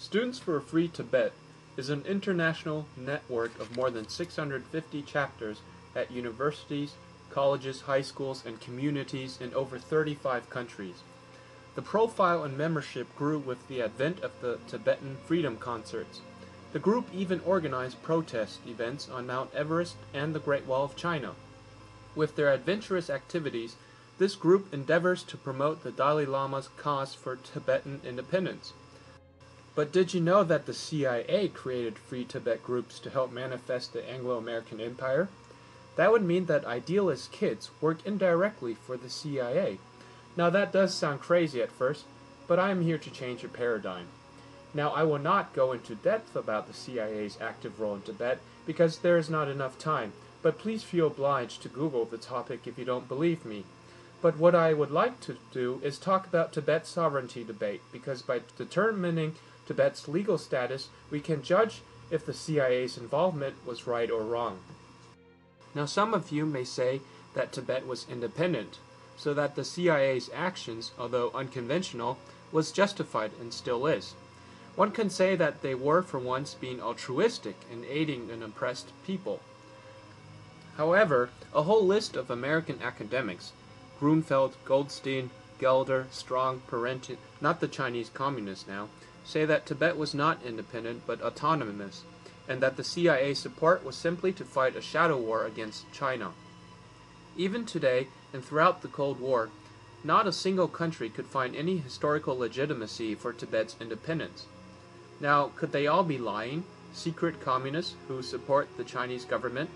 Students for a Free Tibet is an international network of more than 650 chapters at universities, colleges, high schools, and communities in over 35 countries. The profile and membership grew with the advent of the Tibetan Freedom Concerts. The group even organized protest events on Mount Everest and the Great Wall of China. With their adventurous activities, this group endeavors to promote the Dalai Lama's cause for Tibetan independence. But did you know that the CIA created Free Tibet groups to help manifest the Anglo-American Empire? That would mean that idealist kids work indirectly for the CIA. Now that does sound crazy at first, but I am here to change your paradigm. Now I will not go into depth about the CIA's active role in Tibet because there is not enough time, but please feel obliged to Google the topic if you don't believe me. But what I would like to do is talk about Tibet's sovereignty debate, because by determining Tibet's legal status, we can judge if the CIA's involvement was right or wrong. Now some of you may say that Tibet was independent, so that the CIA's actions, although unconventional, was justified and still is. One can say that they were for once being altruistic in aiding an oppressed people. However, a whole list of American academics, Grunfeld, Goldstein, Gelder, Strong, Parenti, not the Chinese communists now, say that Tibet was not independent but autonomous, and that the CIA's support was simply to fight a shadow war against China. Even today, and throughout the Cold War, not a single country could find any historical legitimacy for Tibet's independence. Now, could they all be lying, secret communists who support the Chinese government?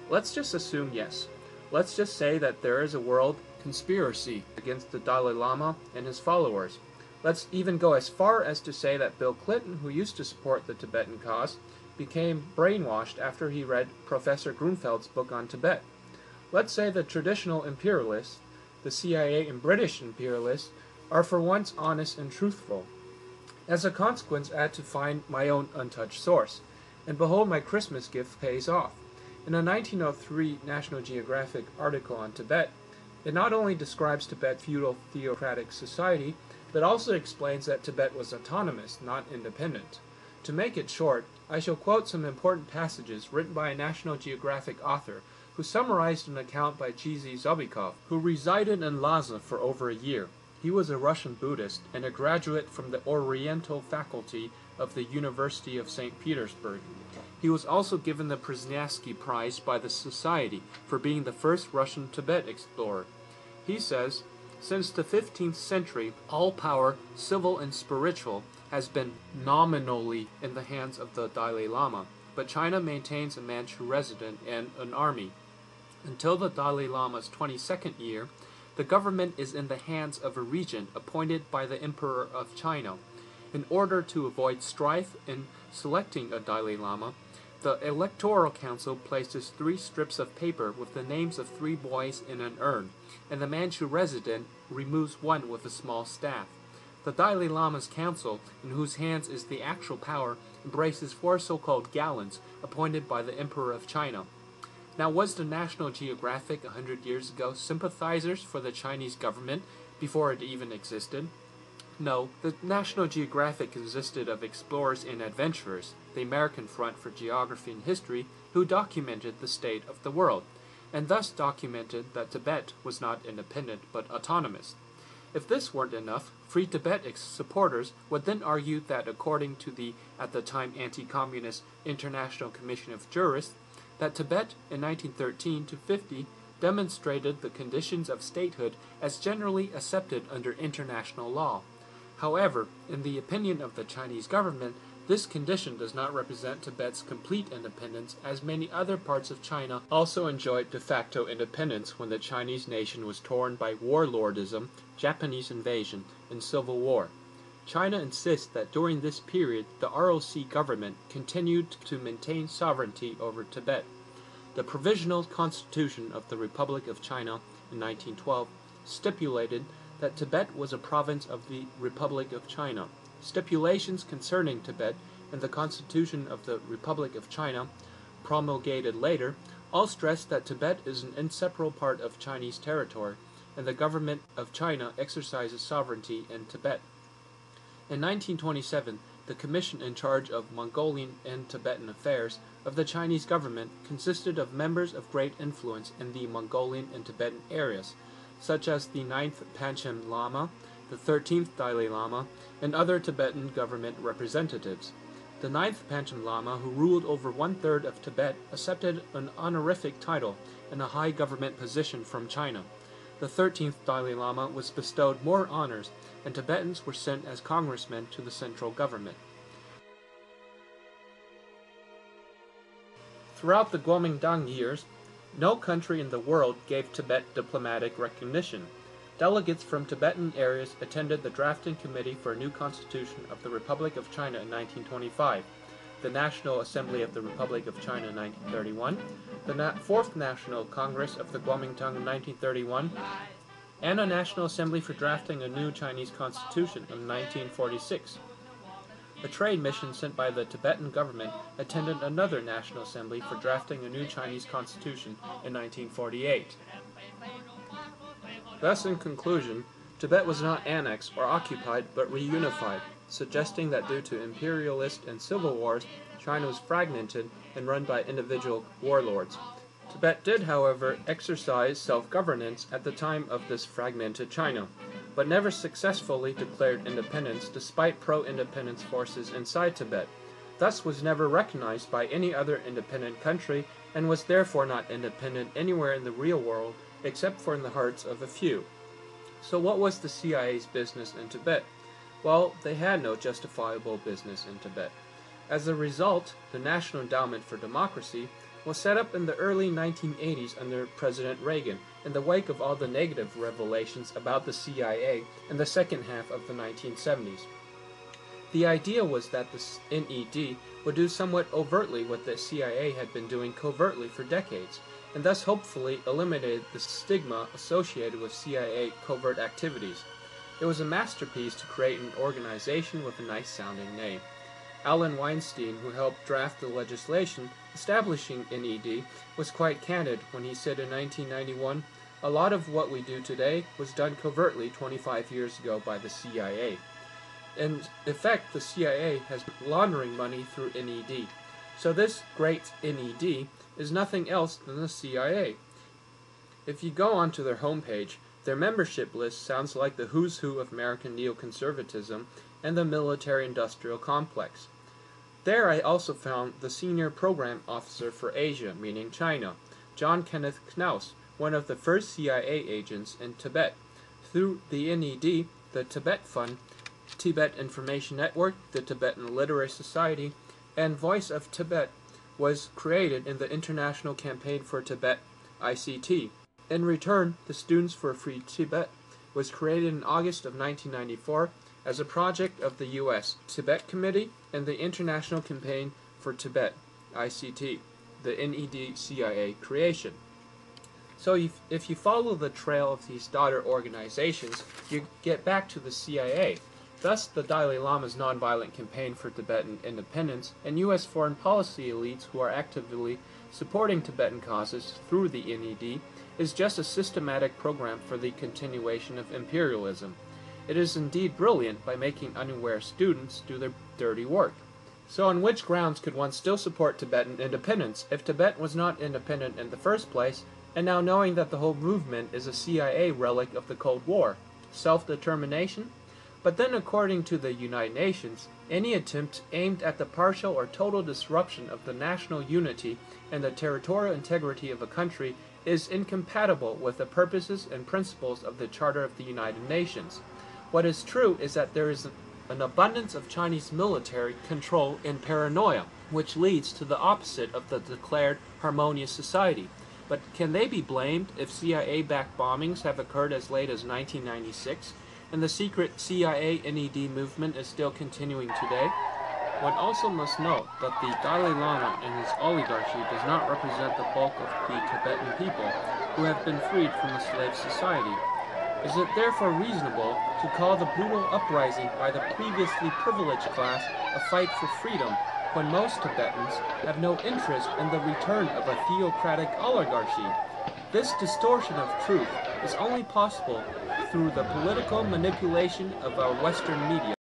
Let's just assume yes. Let's just say that there is a world conspiracy against the Dalai Lama and his followers. Let's even go as far as to say that Bill Clinton, who used to support the Tibetan cause, became brainwashed after he read Professor Grunfeld's book on Tibet. Let's say the traditional imperialists, the CIA and British imperialists, are for once honest and truthful. As a consequence, I had to find my own untouched source, and behold, my Christmas gift pays off. In a 1903 National Geographic article on Tibet, it not only describes Tibet's feudal theocratic society, but also explains that Tibet was autonomous, not independent. To make it short, I shall quote some important passages written by a National Geographic author who summarized an account by G.Z. Zobikov, who resided in Lhasa for over a year. He was a Russian Buddhist and a graduate from the Oriental faculty of the University of St. Petersburg. He was also given the Przyansky Prize by the Society for being the first Russian Tibet explorer. He says, "Since the 15th century, all power, civil and spiritual, has been nominally in the hands of the Dalai Lama, but China maintains a Manchu resident and an army. Until the Dalai Lama's 22nd year, the government is in the hands of a regent appointed by the Emperor of China. In order to avoid strife in selecting a Dalai Lama, the Electoral Council places 3 strips of paper with the names of 3 boys in an urn, and the Manchu resident removes one with a small staff. The Dalai Lama's council, in whose hands is the actual power, embraces 4 so-called gallants appointed by the Emperor of China." Now, was the National Geographic 100 years ago sympathizers for the Chinese government before it even existed? No, the National Geographic consisted of explorers and adventurers, the American Front for Geography and History, who documented the state of the world, and thus documented that Tibet was not independent but autonomous. If this weren't enough, Free Tibet supporters would then argue that according to the, at the time, anti-communist International Commission of Jurists, that Tibet in 1913 to 50 demonstrated the conditions of statehood as generally accepted under international law. However, in the opinion of the Chinese government, this condition does not represent Tibet's complete independence, as many other parts of China also enjoyed de facto independence when the Chinese nation was torn by warlordism, Japanese invasion, and civil war. China insists that during this period, the ROC government continued to maintain sovereignty over Tibet. The Provisional Constitution of the Republic of China in 1912 stipulated that Tibet was a province of the Republic of China. Stipulations concerning Tibet in the Constitution of the Republic of China, promulgated later, all stress that Tibet is an inseparable part of Chinese territory, and the government of China exercises sovereignty in Tibet. In 1927, the commission in charge of Mongolian and Tibetan affairs of the Chinese government consisted of members of great influence in the Mongolian and Tibetan areas, such as the 9th Panchen Lama, the 13th Dalai Lama, and other Tibetan government representatives. The 9th Panchen Lama, who ruled over one-third of Tibet, accepted an honorific title and a high government position from China. The 13th Dalai Lama was bestowed more honors, and Tibetans were sent as congressmen to the central government. Throughout the Kuomintang years, no country in the world gave Tibet diplomatic recognition. Delegates from Tibetan areas attended the drafting committee for a new constitution of the Republic of China in 1925, the National Assembly of the Republic of China in 1931, the Fourth National Congress of the Kuomintang in 1931, and a National Assembly for drafting a new Chinese constitution in 1946. A trade mission sent by the Tibetan government attended another National Assembly for drafting a new Chinese constitution in 1948. Thus, in conclusion, Tibet was not annexed or occupied, but reunified, suggesting that due to imperialist and civil wars, China was fragmented and run by individual warlords. Tibet did, however, exercise self-governance at the time of this fragmented China, but never successfully declared independence despite pro-independence forces inside Tibet, thus was never recognized by any other independent country, and was therefore not independent anywhere in the real world except for in the hearts of a few. So what was the CIA's business in Tibet? Well, they had no justifiable business in Tibet. As a result, the National Endowment for Democracy was set up in the early 1980s under President Reagan in the wake of all the negative revelations about the CIA in the second half of the 1970s. The idea was that the NED would do somewhat overtly what the CIA had been doing covertly for decades, and thus hopefully eliminated the stigma associated with CIA covert activities. It was a masterpiece to create an organization with a nice-sounding name. Alan Weinstein, who helped draft the legislation establishing NED, was quite candid when he said in 1991, "A lot of what we do today was done covertly 25 years ago by the CIA." In effect, the CIA has been laundering money through NED. So this great NED is nothing else than the CIA. If you go onto their homepage, their membership list sounds like the who's who of American neoconservatism and the military-industrial complex. There I also found the Senior Program Officer for Asia, meaning China, John Kenneth Knaus, one of the first CIA agents in Tibet. Through the NED, the Tibet Fund, Tibet Information Network, the Tibetan Literary Society, and Voice of Tibet was created in the International Campaign for Tibet, ICT. In return, the Students for Free Tibet was created in August of 1994 as a project of the U.S. Tibet Committee and the International Campaign for Tibet, ICT, the NED-CIA creation. So if you follow the trail of these daughter organizations, you get back to the CIA. Thus, the Dalai Lama's nonviolent campaign for Tibetan independence and U.S. foreign policy elites who are actively supporting Tibetan causes through the NED is just a systematic program for the continuation of imperialism. It is indeed brilliant by making unaware students do their dirty work. So on which grounds could one still support Tibetan independence if Tibet was not independent in the first place, and now knowing that the whole movement is a CIA relic of the Cold War? Self-determination? But then according to the United Nations, any attempt aimed at the partial or total disruption of the national unity and the territorial integrity of a country is incompatible with the purposes and principles of the Charter of the United Nations. What is true is that there is an abundance of Chinese military control and paranoia, which leads to the opposite of the declared harmonious society. But can they be blamed if CIA-backed bombings have occurred as late as 1996, and the secret CIA NED movement is still continuing today? One also must note that the Dalai Lama and his oligarchy does not represent the bulk of the Tibetan people who have been freed from the slave society. Is it therefore reasonable to call the brutal uprising by the previously privileged class a fight for freedom, when most Tibetans have no interest in the return of a theocratic oligarchy? This distortion of truth is only possible through the political manipulation of our Western media.